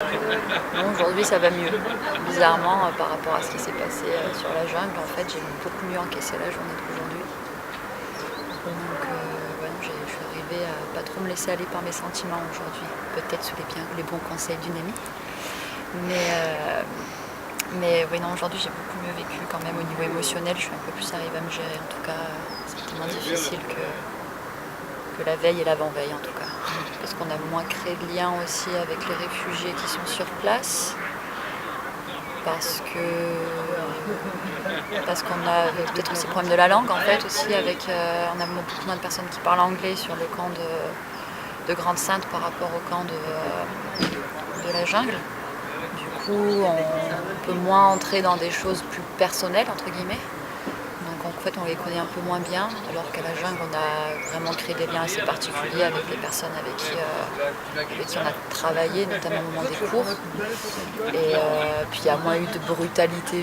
Non, aujourd'hui ça va mieux. Bizarrement, par rapport à ce qui s'est passé sur la jungle, en fait, j'ai beaucoup mieux encaissé la journée d'aujourd'hui. Donc, ouais, non, je suis arrivée à pas trop me laisser aller par mes sentiments aujourd'hui. Peut-être sous les bons conseils d'une amie. Mais oui, non, aujourd'hui j'ai beaucoup mieux vécu quand même au niveau émotionnel. Je suis un peu plus arrivée à me gérer. En tout cas, c'était moins difficile que la veille et l'avant-veille en tout cas. Parce qu'on a moins créé de lien aussi avec les réfugiés qui sont sur place. Parce qu'on a peut-être aussi le problème de la langue en fait aussi avec on a beaucoup moins de personnes qui parlent anglais sur le camp de Grande-Synthe par rapport au camp de la jungle. Du coup on peut moins entrer dans des choses plus personnelles entre guillemets. Donc en fait on les connaît un peu moins bien, alors qu'à la jungle on a vraiment créé des liens assez particuliers avec les personnes avec qui on a travaillé, notamment au moment des cours. Et puis il y a moins eu de brutalité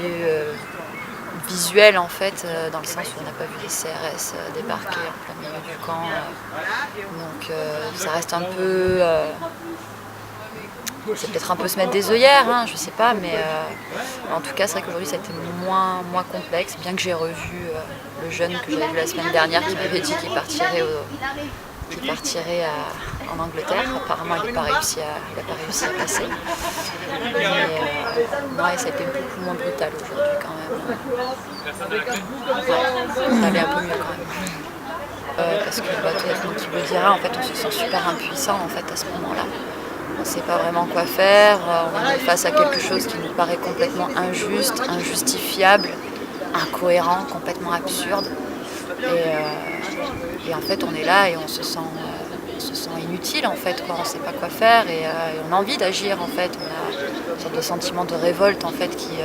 visuelle en fait, dans le sens où on n'a pas vu les CRS débarquer en plein milieu du camp. Donc ça reste un peu... c'est peut-être un peu se mettre des œillères, hein, je sais pas, mais en tout cas c'est vrai qu'aujourd'hui ça a été moins complexe, bien que j'ai revu le jeune que j'avais vu la semaine dernière qui m'avait dit qu'il partirait en Angleterre. Apparemment il n'a pas réussi à passer. Mais ouais, ça a été beaucoup moins brutal aujourd'hui quand même. Ouais, ça allait un peu mieux quand même. Parce que tout tu le diras, en fait on se sent super impuissant en fait à ce moment-là. On ne sait pas vraiment quoi faire, on est face à quelque chose qui nous paraît complètement injuste, injustifiable, incohérent, complètement absurde. Et en fait on est là et on se sent inutile en fait, quoi. On ne sait pas quoi faire et on a envie d'agir en fait. On a une sorte de sentiment de révolte en fait qui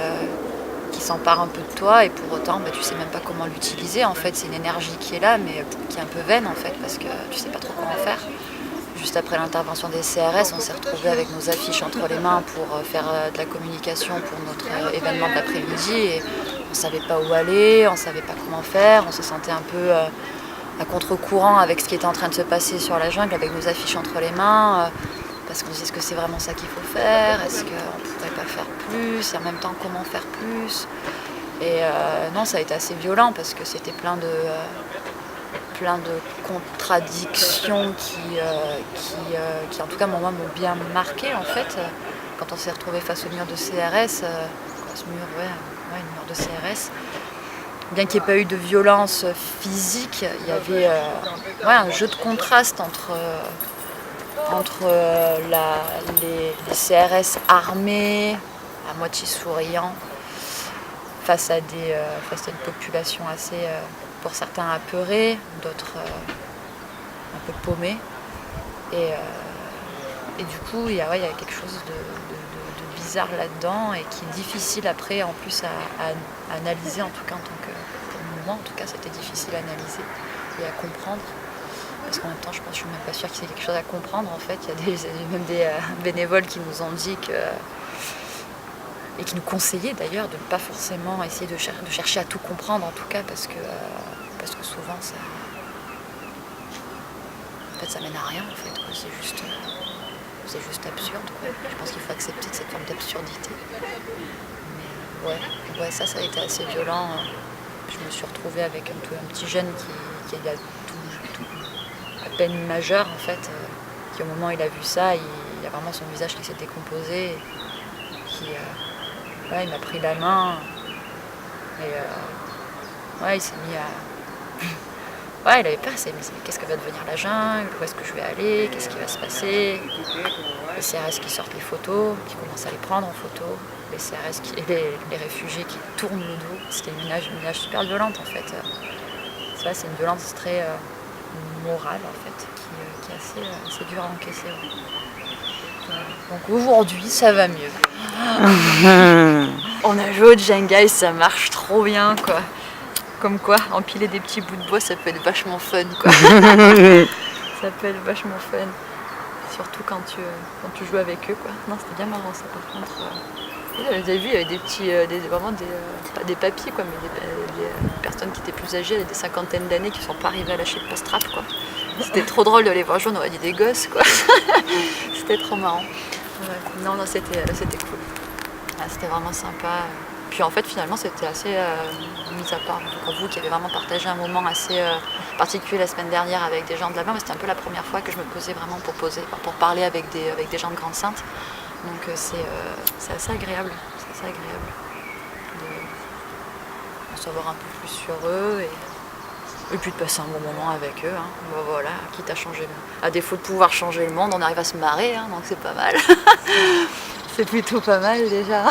s'empare un peu de toi et pour autant tu sais même pas comment l'utiliser en fait. C'est une énergie qui est là mais qui est un peu vaine en fait parce que tu sais pas trop comment faire. Juste après l'intervention des CRS, on s'est retrouvés avec nos affiches entre les mains pour faire de la communication pour notre événement de l'après-midi et on ne savait pas où aller, on ne savait pas comment faire, on se sentait un peu à contre-courant avec ce qui était en train de se passer sur la jungle, avec nos affiches entre les mains, parce qu'on se dit est-ce que c'est vraiment ça qu'il faut faire, est-ce qu'on ne pourrait pas faire plus, et en même temps comment faire plus. Et non, ça a été assez violent parce que c'était plein de contradictions qui en tout cas moi m'ont bien marqué en fait. Quand on s'est retrouvé face au mur de CRS, une mur de CRS, bien qu'il n'y ait pas eu de violence physique, il y avait un jeu de contraste entre les CRS armés, à moitié souriants, face à une population assez, pour certains apeurés, d'autres un peu paumés. Et du coup, il y a quelque chose de bizarre là-dedans et qui est difficile après en plus à analyser, en tout cas pour moi, en tout cas c'était difficile à analyser et à comprendre. Parce qu'en même temps, je suis même pas sûre qu'il y ait quelque chose à comprendre en fait. Il y a même des bénévoles qui nous ont dit et qui nous conseillaient d'ailleurs de ne pas forcément essayer de chercher à tout comprendre en tout cas parce que souvent ça mène à rien en fait, quoi. C'est juste absurde, quoi. Je pense qu'il faut accepter cette forme d'absurdité. Mais ouais, ça a été assez violent. Je me suis retrouvée avec un petit jeune qui est à peine majeur en fait, qui au moment où il a vu ça, il y a vraiment son visage qui s'est décomposé, il m'a pris la main et il s'est mis à... il avait peur, il s'est dit mais qu'est-ce que va devenir la jungle, où est-ce que je vais aller, qu'est-ce qui va se passer. Les CRS qui sortent les photos, qui commencent à les prendre en photo, les CRS les réfugiés qui tournent le dos. C'était une image super violente en fait. C'est une violence très morale en fait, qui est assez dure à encaisser. Ouais. Donc aujourd'hui ça va mieux. On a joué au Jenga et ça marche trop bien quoi. Comme quoi, empiler des petits bouts de bois, ça peut être vachement fun, quoi. Ça peut être vachement fun. Surtout quand tu joues avec eux, quoi. Non, c'était bien marrant, ça, par contre. Vous avez vu, il y avait des petits... pas des papiers, quoi, mais des personnes qui étaient plus âgées, des cinquantaines d'années, qui ne sont pas arrivées à lâcher le pastrap, quoi. C'était trop drôle de les voir jouer, on aurait dit des gosses, quoi. C'était trop marrant. Ouais. Non, c'était cool. Ah, c'était vraiment sympa. Puis en fait, finalement, c'était assez, mis à part pour vous qui avez vraiment partagé un moment assez particulier la semaine dernière avec des gens de là-bas, mais c'était un peu la première fois que je me posais vraiment pour parler avec des gens de Grande-Synthe. Donc c'est assez agréable. C'est assez agréable de savoir un peu plus sur eux et puis de passer un bon moment avec eux. Hein. Bon, voilà, quitte à changer à défaut de pouvoir changer le monde, on arrive à se marrer, hein, donc c'est pas mal. C'est plutôt pas mal déjà.